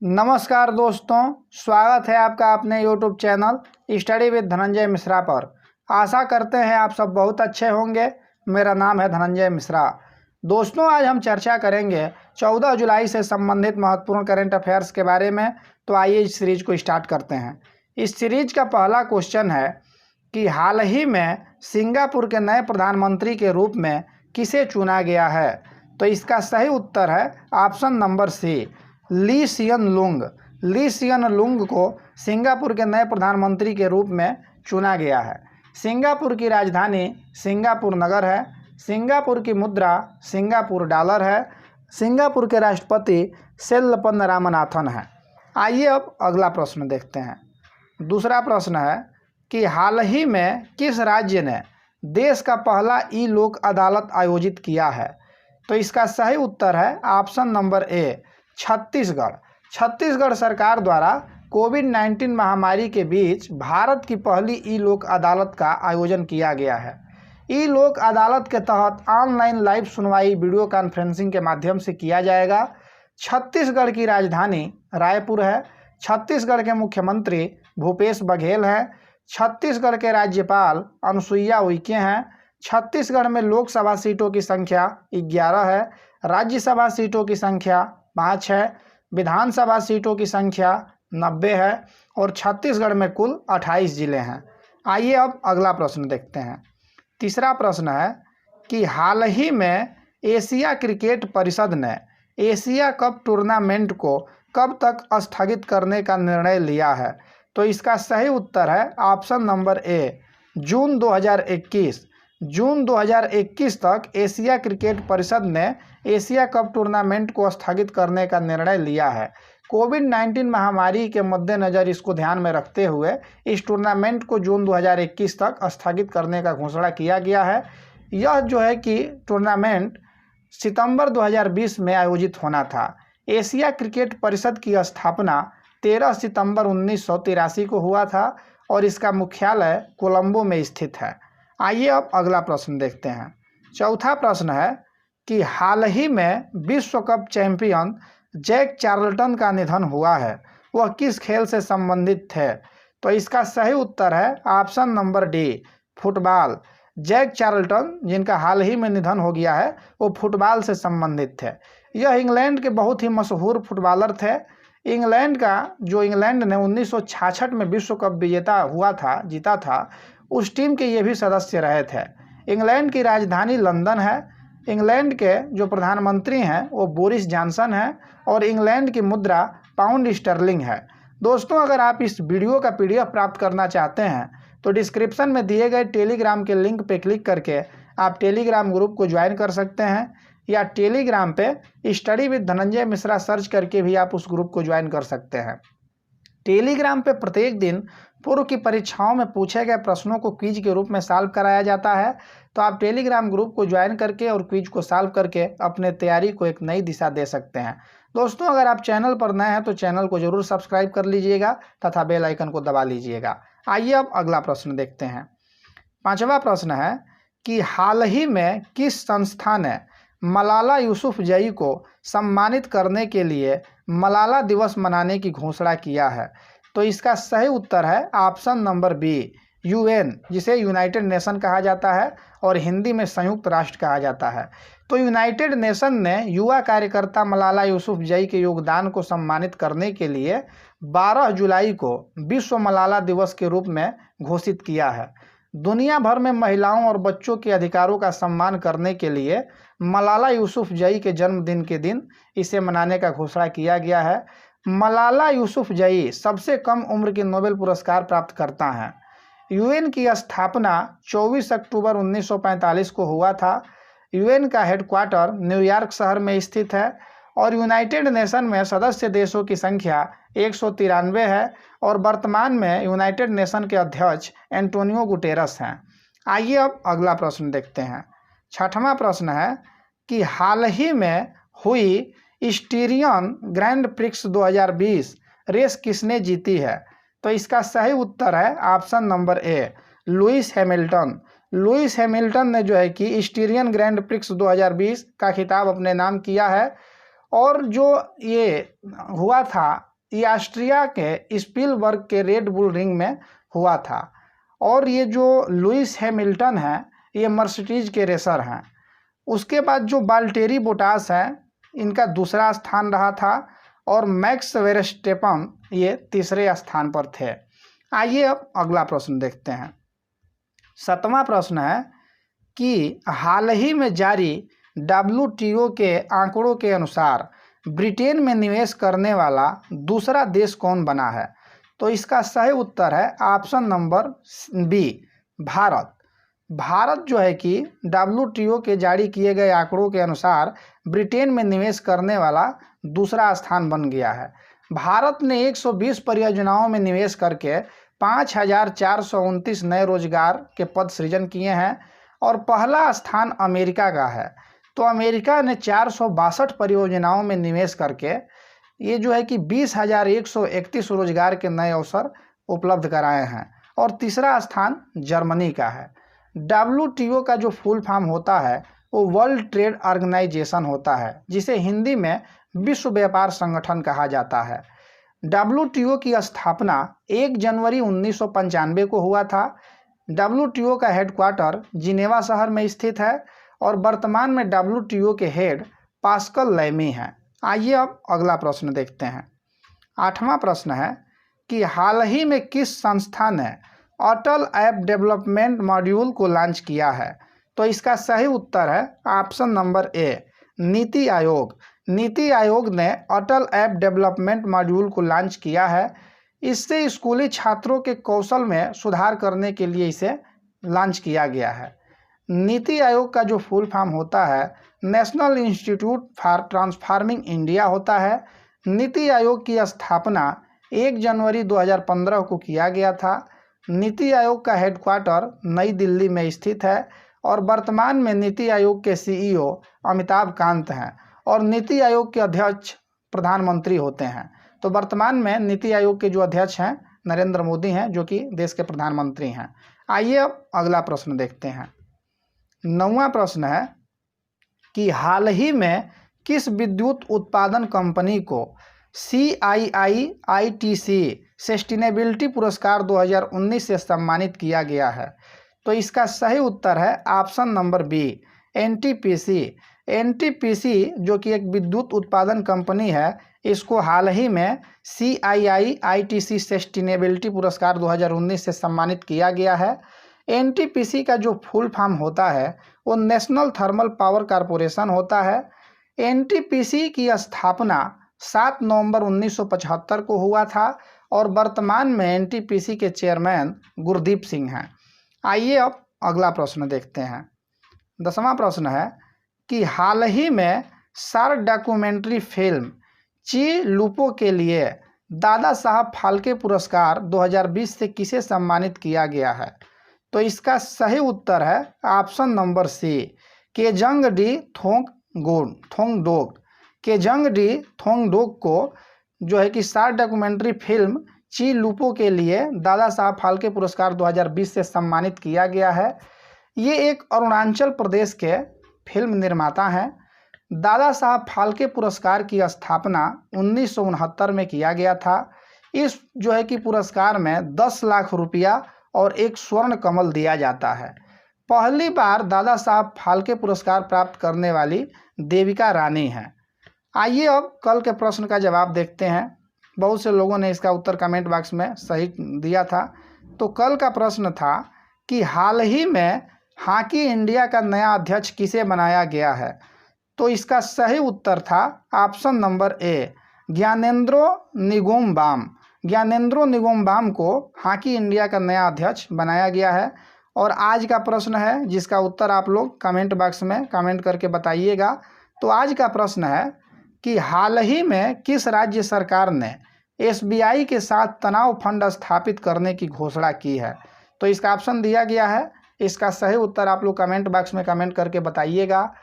नमस्कार दोस्तों, स्वागत है आपका अपने YouTube channel study with Dhananjay Mishra पर। आशा करते हैं आप सब बहुत अच्छे होंगे। मेरा नाम है धनंजय मिश्रा। दोस्तों, आज हम चर्चा करेंगे 14 जुलाई से संबंधित महत्वपूर्ण करंट अफेयर्स के बारे में। तो आइए इस सीरीज को स्टार्ट करते हैं। इस सीरीज का पहला क्वेश्चन है कि हाल ही में सिंगापुर के नए प्रधानमंत्री के रूप में किसे चुना गया है। तो इसका सही उत्तर है ऑप्शन नंबर सी, ली सियन लुंग। ली सियन लुंग को सिंगापुर के नए प्रधानमंत्री के रूप में चुना गया है। सिंगापुर की राजधानी सिंगापुर नगर है। सिंगापुर की मुद्रा सिंगापुर डॉलर है। सिंगापुर के राष्ट्रपति सेल्लपन रामनाथन है। आइए अब अगला प्रश्न देखते हैं। दूसरा प्रश्न है कि हाल ही में किस राज्य ने देश का पहला ई लोक अदालत आयोजित किया है। तो इसका सही उत्तर है option number A, Chhattisgarh. Chhattisgarh सरकार द्वारा कोविड-19 महामारी के बीच भारत की पहली ई लोक अदालत का आयोजन किया गया है। ई लोक अदालत के तहत ऑनलाइन लाइव सुनवाई वीडियो कॉन्फ्रेंसिंग के माध्यम से किया जाएगा। छत्तीसगढ़ की राजधानी रायपुर है। छत्तीसगढ़ के मुख्यमंत्री भूपेश बघेल हैं। छत्तीसगढ़ के राज्यपाल अनुसुईया उइके हैं। छत्तीसगढ़ में लोकसभा सीटों की संख्या 11 है। राज्यसभा सीटों की संख्या 5 है। विधानसभा सीटों की संख्या 90 है और छत्तीसगढ़ में कुल 28 जिले हैं। आइए अब अगला प्रश्न देखते हैं। तीसरा प्रश्न है कि हाल ही में एशिया क्रिकेट परिषद ने एशिया कप टूर्नामेंट को कब तक स्थगित करने का निर्णय लिया है। तो इसका सही उत्तर है ऑप्शन नंबर ए, जून 2021। जून 2021 तक एशिया क्रिकेट परिषद ने एशिया कप टूर्नामेंट को स्थगित करने का निर्णय लिया है। कोविड-19 महामारी के मद्देनज़र इसको ध्यान में रखते हुए इस टूर्नामेंट को जून 2021 तक स्थगित करने का घोषणा किया गया है। यह जो है कि टूर्नामेंट सितंबर 2020 में आयोजित होना था। एशिया क्रिकेट परिषद की स्थापना 13 सितंबर 1983 को हुआ था और इसका मुख्यालय कोलंबो में स्थित है। आइए अब अगला प्रश्न देखते हैं। चौथा प्रश्न है कि हाल ही में विश्व कप चैंपियन जैक चार्ल्टन का निधन हुआ है। वह किस खेल से संबंधित थे। तो इसका सही उत्तर है option number D, football. Jack Charlton, जिनका हाल ही में निधन हो गया है, वो फुटबॉल से संबंधित थे। यह इंग्लैंड के बहुत ही मशहूर फुटबॉलर थे। इंग्लैंड ने 1966 में विश्व कप जीता था, उस टीम के ये भी सदस्य रहे थे। इंग्लैंड की राजधानी लंदन है। इंग्लैंड के जो प्रधानमंत्री हैं वो बोरिस जॉनसन हैं और इंग्लैंड की मुद्रा पाउंड स्टर्लिंग है। दोस्तों, अगर आप इस वीडियो का PDF प्राप्त करना चाहते हैं तो डिस्क्रिप्शन में दिए गए टेलीग्राम के लिंक पे क्लिक करके आप टेलीग्राम ग्रुप को ज्वाइन कर सकते हैं, या टेलीग्राम पे study with Dhananjay Mishra search करके भी आप उस ग्रुप को ज्वाइन कर सकते हैं। टेलीग्राम पे प्रत्येक दिन पूर्व की परीक्षाओं में पूछे गए प्रश्नों को क्विज के रूप में सॉल्व कराया जाता है। तो आप टेलीग्राम ग्रुप को ज्वाइन करके और क्विज को सॉल्व करके अपने तैयारी को एक नई दिशा दे सकते हैं। दोस्तों, अगर आप चैनल पर नए हैं तो चैनल को जरूर सब्सक्राइब कर लीजिएगा तथा बेल आइकन को दबा लीजिएगा। आइए अब अगला प्रश्न देखते हैं। पांचवा प्रश्न है कि हाल ही में किस संस्था ने मलाला यूसुफजई को सम्मानित करने के लिए मलाला दिवस मनाने की घोषणा किया है। तो इसका सही उत्तर है ऑप्शन नंबर बी, UN, जिसे यूनाइटेड नेशन कहा जाता है और हिंदी में संयुक्त राष्ट्र कहा जाता है। तो यूनाइटेड नेशन ने युवा कार्यकर्ता मलाला यूसुफजई के योगदान को सम्मानित करने के लिए 12 जुलाई को विश्व मलाला दिवस के रूप में घोषित किया है। दुनिया भर में महिलाओं और बच्चों के अधिकारों का सम्मान करने के लिए मलाला यूसुफजई के जन्मदिन के दिन इसे मनाने का घोषणा किया गया है। मलाला यूसुफजई सबसे कम उम्र के नोबेल पुरस्कार प्राप्त करता हैं। UN की स्थापना 24 अक्टूबर 1945 को हुआ था। UN का हेडक्वार्टर न्यूयॉर्क शहर में स्थित है और यूनाइटेड नेशन में सदस्य देशों की संख्या 193 है और वर्तमान में यूनाइटेड नेशन के अध्यक्ष एंटोनियो गुटेरस हैं। आइए अब अगला प्रश्न देखते हैं। छठवां प्रश्न है कि हाल ही में हुई स्टीरियन ग्रैंड प्रिक्स 2020 रेस किसने जीती है। तो इसका सही उत्तर है option number A, Lewis Hamilton. Lewis Hamilton ने जो है कि स्टीरियन ग्रैंड प्रिक्स 2020 का खिताब अपने नाम किया है और जो ये हुआ था ये ऑस्ट्रिया के स्पीलबर्ग के रेड बुल रिंग में हुआ था। और ये जो लुइस हैमिल्टन है ये मर्सिडीज के रेसर हैं। उसके बाद जो वाल्टेरी बोटास है इनका दूसरा स्थान रहा था और मैक्स वेरस्टेपन ये तीसरे स्थान पर थे। आइए अब अगला प्रश्न देखते हैं। 7वां प्रश्न है कि हाल ही में जारी WTO के आंकड़ों के अनुसार ब्रिटेन में निवेश करने वाला दूसरा देश कौन बना है? तो इसका सही उत्तर है option number B, Bharat. Bharat जो है कि WTO के जारी किए गए आंकड़ों के अनुसार ब्रिटेन में निवेश करने वाला दूसरा स्थान बन गया है। भारत ने 120 परियोजनाओं में निवेश करके 5,429 नए रोजगार के पद सृजन किए हैं और पहला स्थान अमेरिका का है। तो अमेरिका ने 462 परियोजनाओं में निवेश करके ये जो है कि 20,131 रोजगार के नए अवसर उपलब्ध कराए हैं और तीसरा स्थान जर्मनी का है। WTO का जो फुल फॉर्म होता है वो वर्ल्ड ट्रेड ऑर्गेनाइजेशन होता है, जिसे हिंदी में विश्व व्यापार संगठन कहा जाता है। WTO की स्थापना 1 जनवरी 1995 को हुआ था। WTO का हेडक्वार्टर जिनेवा शहर में स्थित है और वर्तमान में WTO के हेड पास्कल लैमी हैं। आइए अब अगला प्रश्न देखते हैं। 8वां प्रश्न है कि हाल ही में किस संस्था ने अटल ऐप डेवलपमेंट मॉड्यूल को लॉन्च किया है? तो इसका सही उत्तर है option number A, NITI Aayog. NITI Aayog ने अटल ऐप डेवलपमेंट मॉड्यूल को लॉन्च किया है। इससे स्कूली छात्रों के कौशल में सुधार करने के लिए इसे लॉन्च किया गया है। नीति आयोग का जो फुल फॉर्म होता है national institute for transforming India होता है। नीति आयोग की स्थापना 1 जनवरी 2015 को किया गया था। नीति आयोग का हेडक्वार्टर नई दिल्ली में स्थित है और वर्तमान में नीति आयोग के CEO अमिताभ कांत हैं और नीति आयोग के अध्यक्ष प्रधानमंत्री होते हैं। तो वर्तमान में नीति आयोग के जो अध्यक्ष हैं नरेंद्र मोदी हैं, जो कि देश के प्रधानमंत्री हैं। आइए अब अगला प्रश्न देखते हैं। 9वां प्रश्न है कि हाल ही में किस विद्युत उत्पादन कंपनी को CII-ITC सस्टेनेबिलिटी पुरस्कार 2019 से सम्मानित किया गया है? तो इसका सही उत्तर है option number B, NTPC। NTPC जो कि एक विद्युत उत्पादन कंपनी है, इसको हाल ही में CII-ITC सस्टेनेबिलिटी पुरस्कार 2019 से सम्मानित किया गया है। NTPC का जो फुल फॉर्म होता है वो नेशनल थर्मल पावर कॉरपोरेशन होता है। NTPC की स्थापना 7 नवंबर 1975 को हुआ था और वर्तमान में NTPC के चेयरमैन गुरदीप सिंह हैं। आइए अब अगला प्रश्न देखते हैं। 10वां प्रश्न है कि हाल ही में शार्क डॉक्यूमेंट्री फिल्म ची लुपो के लिए दादा साहब फाल्के पुरस्कार 2020 से किसे सम्मानित किया गया है? तो इसका सही उत्तर है option number C, Kezang D Thongdok. Kezang D Thongdok को जो है कि शार्क डॉक्यूमेंट्री फिल्म ची लुपो के लिए दादा साहब फाल्के पुरस्कार 2020 से सम्मानित किया गया है। ये एक अरुणाचल प्रदेश के फिल्म निर्माता हैं। दादा साहब फाल्के पुरस्कार की स्थापना 1969 में किया गया था। इस जो है कि पुरस्कार में 10 लाख रुपया और एक स्वर्ण कमल दिया जाता है। पहली बार दादा साहब फाल्के पुरस्कार प्राप्त करने वाली देविका रानी हैं। आइए अब कल के प्रश्न का जवाब देखते हैं। बहुत से लोगों ने इसका उत्तर कमेंट बॉक्स में सही दिया था। तो कल का प्रश्न था कि हाल ही में हॉकी इंडिया का नया अध्यक्ष किसे बनाया गया है? तो इसका सही उत्तर था option number A, Gyanendro Ningombam. Gyanendro Ningombam को हॉकी इंडिया का नया अध्यक्ष बनाया गया है। और आज का प्रश्न है जिसका उत्तर आप लोग कमेंट बॉक्स में कमेंट करके बताइएगा। तो आज का प्रश्न है कि हाल ही में किस राज्य सरकार ने SBI के साथ तनाव फंड स्थापित करने की घोषणा की है? तो इसका ऑप्शन दिया गया है। इसका सही उत्तर आप लोग कमेंट बॉक्स में कमेंट करके बताइएगा।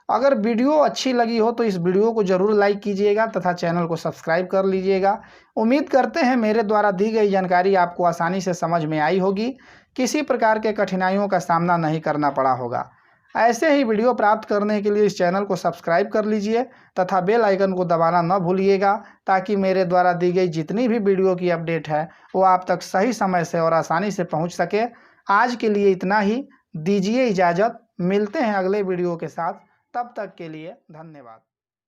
अगर वीडियो अच्छी लगी हो तो इस वीडियो को ज़रूर लाइक कीजिएगा तथा चैनल को सब्सक्राइब कर लीजिएगा। उम्मीद करते हैं मेरे द्वारा दी गई जानकारी आपको आसानी से समझ में आई होगी, किसी प्रकार के कठिनाइयों का सामना नहीं करना पड़ा होगा। ऐसे ही वीडियो प्राप्त करने के लिए इस चैनल को सब्सक्राइब कर लीजिए तथा बेल आइकन को दबाना न भूलिएगा, ताकि मेरे द्वारा दी गई जितनी भी वीडियो की अपडेट है वो आप तक सही समय से और आसानी से पहुंच सके। आज के लिए इतना ही, दीजिए इजाज़त। मिलते हैं अगले वीडियो के साथ, तब तक के लिए धन्यवाद।